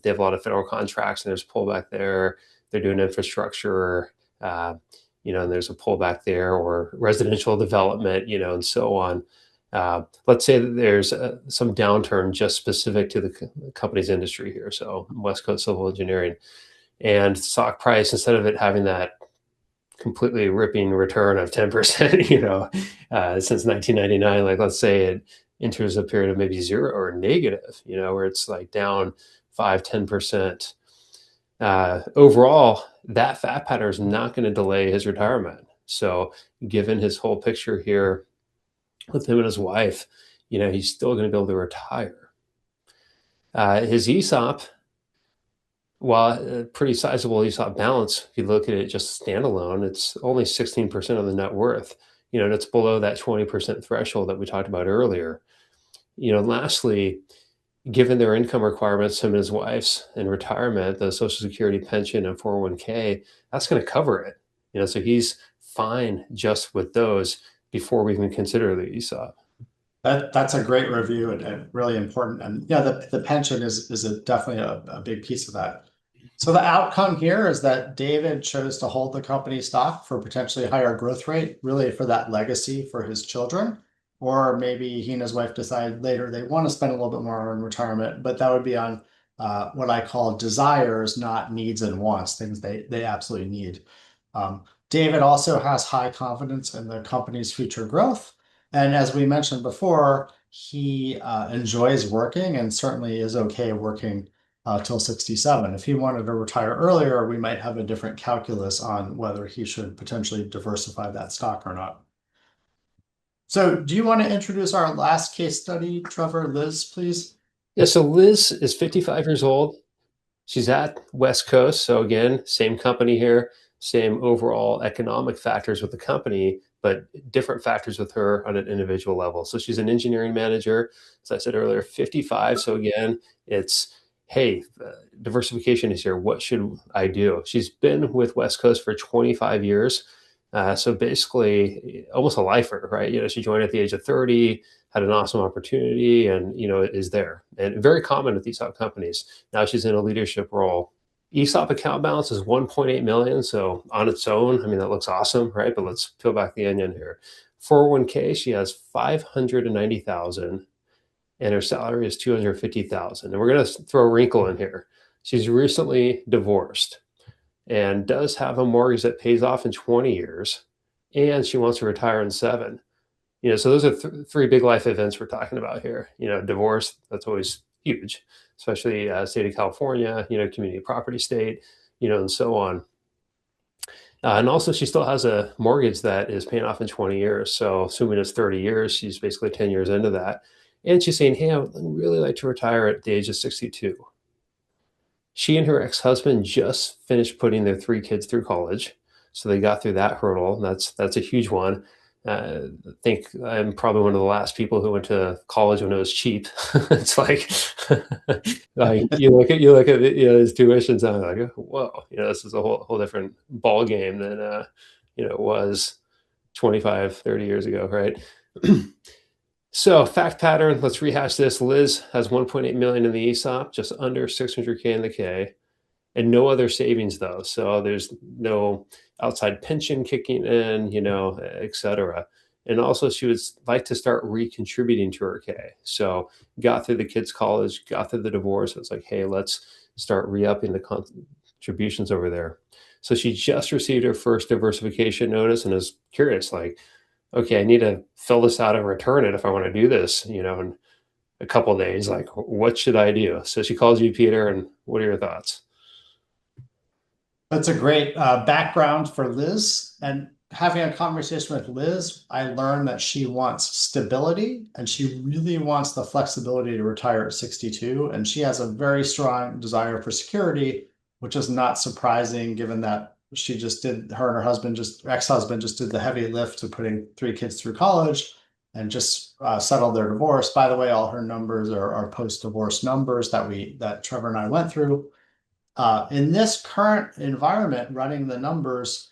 they have a lot of federal contracts, and there's pullback there. They're doing infrastructure. And there's a pullback there, or residential development, and so on. Let's say that there's some downturn just specific to the company's industry here. So West Coast Civil Engineering, and stock price, instead of it having that completely ripping return of 10%, since 1999, like let's say it enters a period of maybe zero or negative, where it's like down 5-10%. Overall, that fat pattern is not going to delay his retirement. So, given his whole picture here with him and his wife, he's still going to be able to retire. His ESOP, while a pretty sizable ESOP balance, if you look at it just standalone, it's only 16% of the net worth. And it's below that 20% threshold that we talked about earlier. Lastly, given their income requirements, him and his wife's in retirement, the Social Security pension and 401k, that's going to cover it. So he's fine just with those before we even consider the ESOP. That's a great review and really important. And yeah, the pension is definitely a big piece of that. So the outcome here is that David chose to hold the company stock for potentially higher growth rate, really for that legacy for his children. Or maybe he and his wife decide later they want to spend a little bit more on retirement, but that would be on what I call desires, not needs and wants, things they absolutely need. David also has high confidence in the company's future growth. And as we mentioned before, he enjoys working and certainly is okay working till 67. If he wanted to retire earlier, we might have a different calculus on whether he should potentially diversify that stock or not. So do you want to introduce our last case study, Trevor? Liz, please. Yeah, so Liz is 55 years old. She's at West Coast. So again, same company here, same overall economic factors with the company, but different factors with her on an individual level. So she's an engineering manager, as I said earlier, 55. So again, it's, hey, diversification is here. What should I do? She's been with West Coast for 25 years. So basically almost a lifer, right? She joined at the age of 30, had an awesome opportunity, and, is there. And very common with ESOP companies. Now she's in a leadership role. ESOP account balance is 1.8 million. So on its own, I mean, that looks awesome, right? But let's peel back the onion here. 401k, she has 590,000 and her salary is 250,000. And we're going to throw a wrinkle in here. She's recently divorced and does have a mortgage that pays off in 20 years, and she wants to retire in 7. So those are three big life events we're talking about here. Divorce, that's always huge, especially state of California, community property state, and so on. And also she still has a mortgage that is paying off in 20 years. So assuming it's 30 years, she's basically 10 years into that. And she's saying, hey, I would really like to retire at the age of 62. She and her ex-husband just finished putting their 3 kids through college. So they got through that hurdle. That's a huge one. I think I'm probably one of the last people who went to college when it was cheap. It's like, you look at his tuitions and I'm like, whoa, this is a whole different ball game than it was 25, 30 years ago, right? So fact pattern, let's rehash this. Liz has 1.8 million in the ESOP, just under 600K in the K, and no other savings though. So there's no outside pension kicking in, et cetera. And also she would like to start recontributing to her K. So got through the kids' college, got through the divorce. It's like, hey, let's start re-upping the contributions over there. So she just received her first diversification notice and is curious, like, okay, I need to fill this out and return it if I want to do this, in a couple of days. Like, what should I do? So she calls you, Peter, and what are your thoughts? That's a great background for Liz. And having a conversation with Liz, I learned that she wants stability and she really wants the flexibility to retire at 62. And she has a very strong desire for security, which is not surprising given that her and her husband, ex-husband, just did the heavy lift of putting three kids through college and just settled their divorce. By the way, all her numbers are post-divorce numbers that Trevor and I went through. In this current environment, running the numbers,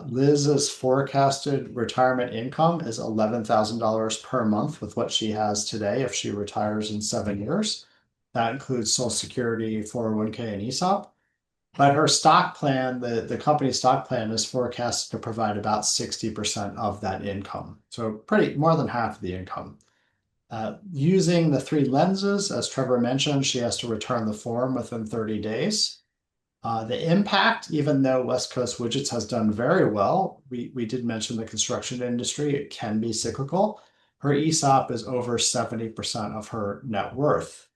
Liz's forecasted retirement income is $11,000 per month with what she has today if she retires in 7 years. That includes Social Security, 401k, and ESOP. But her stock plan, the company stock plan, is forecasted to provide about 60% of that income. So pretty more than half of the income. Using the three lenses, as Trevor mentioned, she has to return the form within 30 days. The impact, even though West Coast Widgets has done very well, we did mention the construction industry, it can be cyclical. Her ESOP is over 70% of her net worth.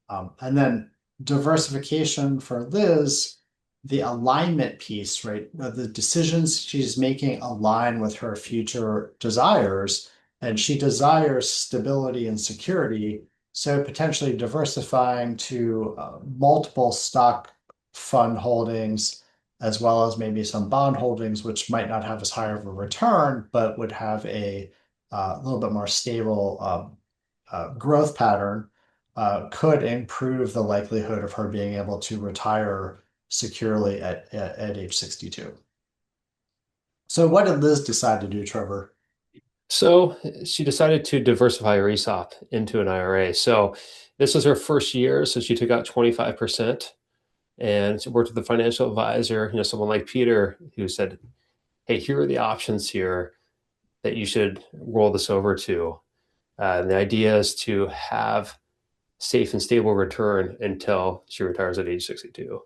And then diversification for Liz, the alignment piece, right? The decisions she's making align with her future desires, and she desires stability and security. So potentially diversifying to multiple stock fund holdings, as well as maybe some bond holdings, which might not have as high of a return, but would have a little bit more stable growth pattern, could improve the likelihood of her being able to retire securely at age 62. So what did Liz decide to do, Trevor? So she decided to diversify her ESOP into an IRA. So this was her first year. So she took out 25% and she worked with a financial advisor, someone like Peter, who said, hey, here are the options here that you should roll this over to. The idea is to have safe and stable return until she retires at age 62.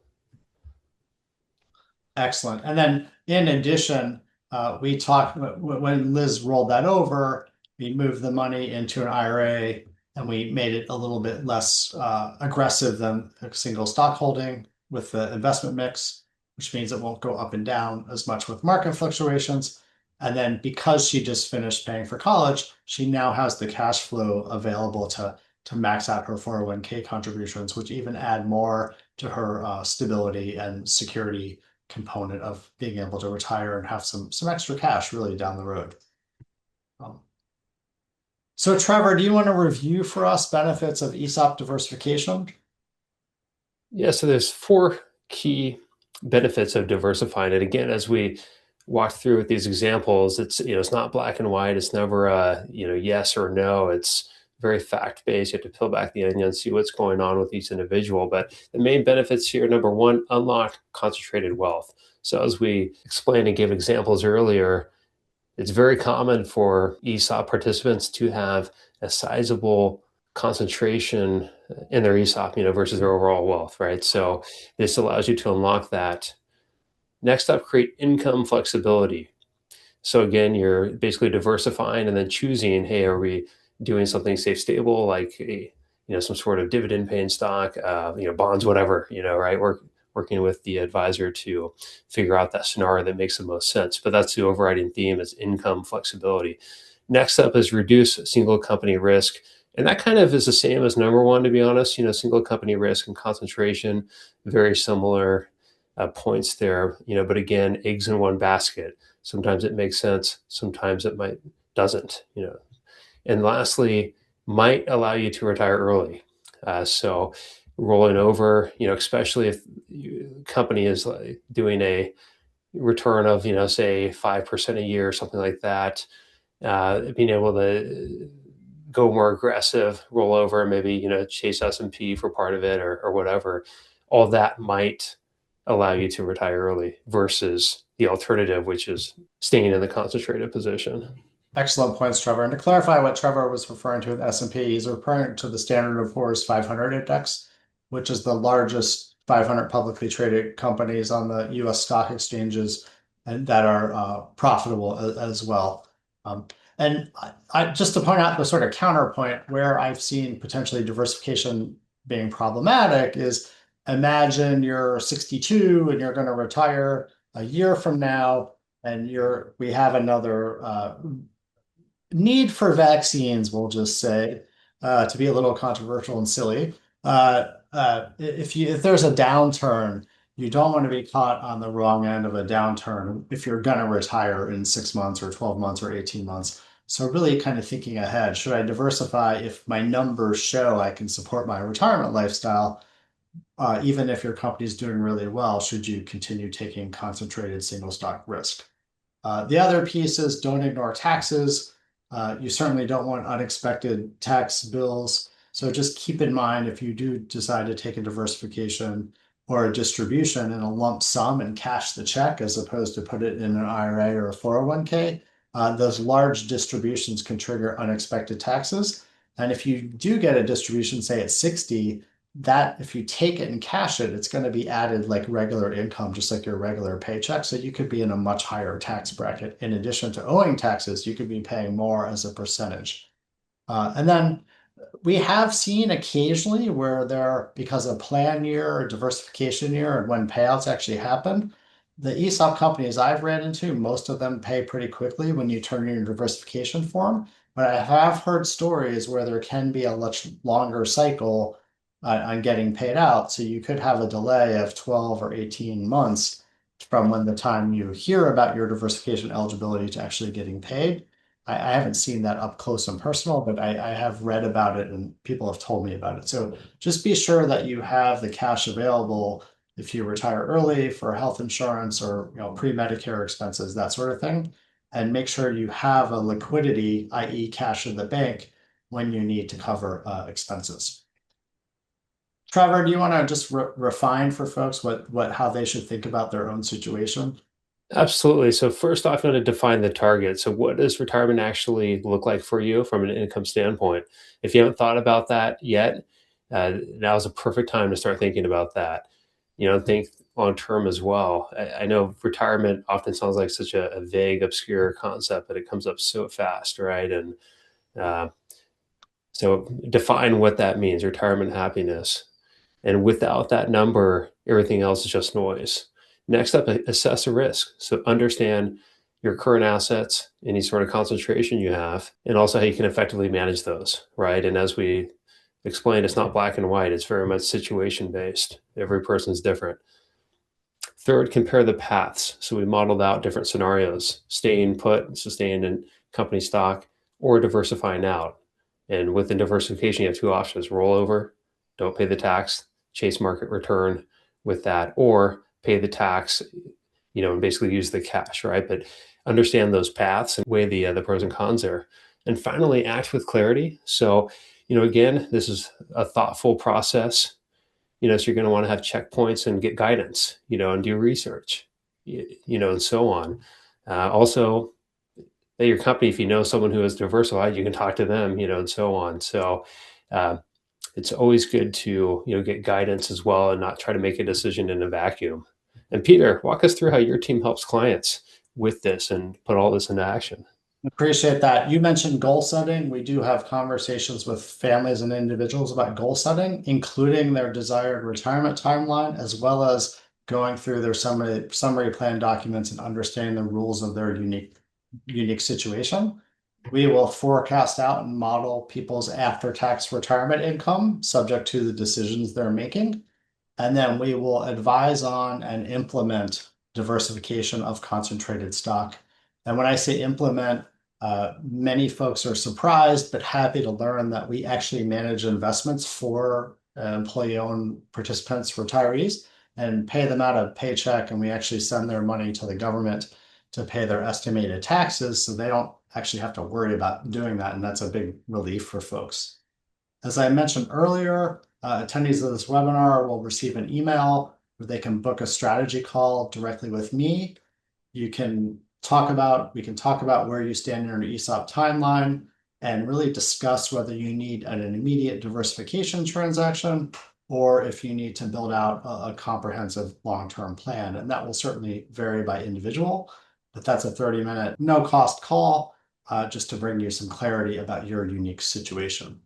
Excellent. And then in addition, we talked when Liz rolled that over, we moved the money into an IRA and we made it a little bit less aggressive than a single stock holding with the investment mix, which means it won't go up and down as much with market fluctuations. And then because she just finished paying for college, she now has the cash flow available to max out her 401k contributions, which even add more to her stability and security component of being able to retire and have some extra cash really down the road. Um, so Trevor, do you want to review for us benefits of ESOP diversification? Yeah, so there's four key benefits of diversifying it. Again, as we walk through with these examples, it's not black and white. It's never a yes or no. It's very fact based. You have to peel back the onion, see what's going on with each individual. But the main benefits here: number one, unlock concentrated wealth. So as we explained and gave examples earlier, it's very common for ESOP participants to have a sizable concentration in their ESOP, versus their overall wealth, right? So this allows you to unlock that. Next up, create income flexibility. So again, you're basically diversifying and then choosing, hey, are we doing something safe, stable, like some sort of dividend paying stock, bonds, whatever, right? Working with the advisor to figure out that scenario that makes the most sense. But that's the overriding theme, is income flexibility. Next up is reduce single company risk. And that kind of is the same as number one, to be honest. Single company risk and concentration, very similar points there. But again, eggs in one basket. Sometimes it makes sense. Sometimes it doesn't. And lastly, might allow you to retire early. So rolling over, especially if company is doing a return of, say 5% a year or something like that, being able to go more aggressive, roll over, maybe, chase S&P for part of it or whatever, all that might allow you to retire early versus the alternative, which is staying in the concentrated position. Excellent points, Trevor. And to clarify what Trevor was referring to with S&P, he's referring to the Standard & Poor's 500 index, which is the largest 500 publicly traded companies on the U.S. stock exchanges and that are profitable as well. And I just to point out the sort of counterpoint where I've seen potentially diversification being problematic is imagine you're 62 and you're going to retire a year from now, and we have another need for vaccines, we'll just say, to be a little controversial and silly. If there's a downturn, you don't want to be caught on the wrong end of a downturn if you're going to retire in 6 months or 12 months or 18 months. So really kind of thinking ahead, should I diversify if my numbers show I can support my retirement lifestyle? Even if your company is doing really well, should you continue taking concentrated single stock risk? The other piece is don't ignore taxes. You certainly don't want unexpected tax bills. So just keep in mind if you do decide to take a diversification or a distribution in a lump sum and cash the check as opposed to put it in an IRA or a 401k, those large distributions can trigger unexpected taxes. And if you do get a distribution, say at 60, that if you take it and cash it, it's going to be added like regular income, just like your regular paycheck. So you could be in a much higher tax bracket. In addition to owing taxes, you could be paying more as a percentage. And then we have seen occasionally where because of plan year or diversification year and when payouts actually happen, the ESOP companies I've ran into, most of them pay pretty quickly when you turn in your diversification form. But I have heard stories where there can be a much longer cycle on getting paid out. So you could have a delay of 12 or 18 months from when the time you hear about your diversification eligibility to actually getting paid. I haven't seen that up close and personal, but I have read about it and people have told me about it. So just be sure that you have the cash available if you retire early for health insurance or pre-Medicare expenses, that sort of thing. And make sure you have a liquidity, i.e. cash in the bank, when you need to cover expenses. Trevor, do you want to just refine for folks how they should think about their own situation? Absolutely. So first off, you want to define the target. So what does retirement actually look like for you from an income standpoint? If you haven't thought about that yet, now is a perfect time to start thinking about that. Think long term as well. I know retirement often sounds like such a vague, obscure concept, but it comes up so fast, right? And so define what that means, retirement happiness. And without that number, everything else is just noise. Next up, assess a risk. So understand your current assets, any sort of concentration you have, and also how you can effectively manage those, right? And as we explained, it's not black and white. It's very much situation-based. Every person's different. Third, compare the paths. So we modeled out different scenarios, staying put, so staying in company stock, or diversifying out. And within diversification, you have two options: rollover, don't pay the tax, chase market return with that, or pay the tax, and basically use the cash, right? But understand those paths and weigh the pros and cons there. And finally, act with clarity. So, again, this is a thoughtful process. So you're going to want to have checkpoints and get guidance, and do research, and so on. Also, at your company, if you know someone who is diversified, you can talk to them, and so on. So it's always good to get guidance as well and not try to make a decision in a vacuum. And Peter, walk us through how your team helps clients with this and put all this into action. Appreciate that. You mentioned goal setting. We do have conversations with families and individuals about goal setting, including their desired retirement timeline, as well as going through their summary plan documents and understanding the rules of their unique situation. We will forecast out and model people's after-tax retirement income subject to the decisions they're making. And then we will advise on and implement diversification of concentrated stock. And when I say implement, many folks are surprised, but happy to learn that we actually manage investments for employee-owned participants, retirees, and pay them out a paycheck. And we actually send their money to the government to pay their estimated taxes, so they don't actually have to worry about doing that, and that's a big relief for folks. As I mentioned earlier, attendees of this webinar will receive an email where they can book a strategy call directly with me. We can talk about where you stand in your ESOP timeline and really discuss whether you need an immediate diversification transaction or if you need to build out a comprehensive long-term plan. And that will certainly vary by individual, but that's a 30-minute no-cost call just to bring you some clarity about your unique situation.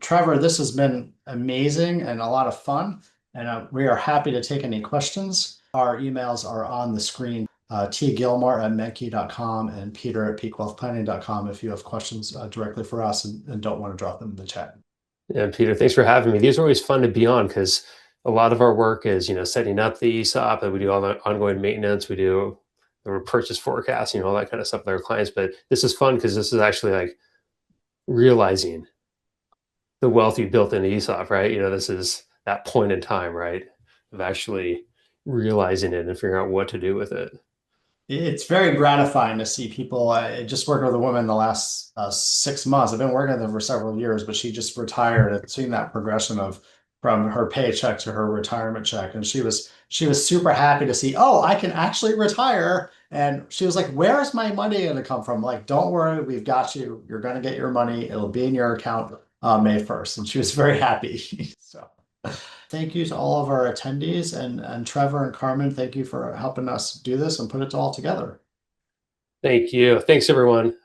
Trevor, this has been amazing and a lot of fun, and we are happy to take any questions. Our emails are on the screen, tgilmore@menke.com and peter@peakwealthplanning.com if you have questions directly for us and don't want to drop them in the chat. Yeah, Peter, thanks for having me. These are always fun to be on because a lot of our work is, setting up the ESOP, and we do all the ongoing maintenance. We do the purchase forecasting, all that kind of stuff with our clients. But this is fun because this is actually like realizing the wealth you built in ESOP, right? This is that point in time, right, of actually realizing it and figuring out what to do with it. It's very gratifying to see people. I just worked with a woman the last 6 months. I've been working with her for several years, but she just retired and seeing that progression from her paycheck to her retirement check. And she was super happy to see, oh, I can actually retire. And she was like, where is my money going to come from? Like, don't worry, we've got you. You're going to get your money. It'll be in your account May 1st. And she was very happy. So thank you to all of our attendees, and Trevor and Carmen, thank you for helping us do this and put it all together. Thank you. Thanks, everyone.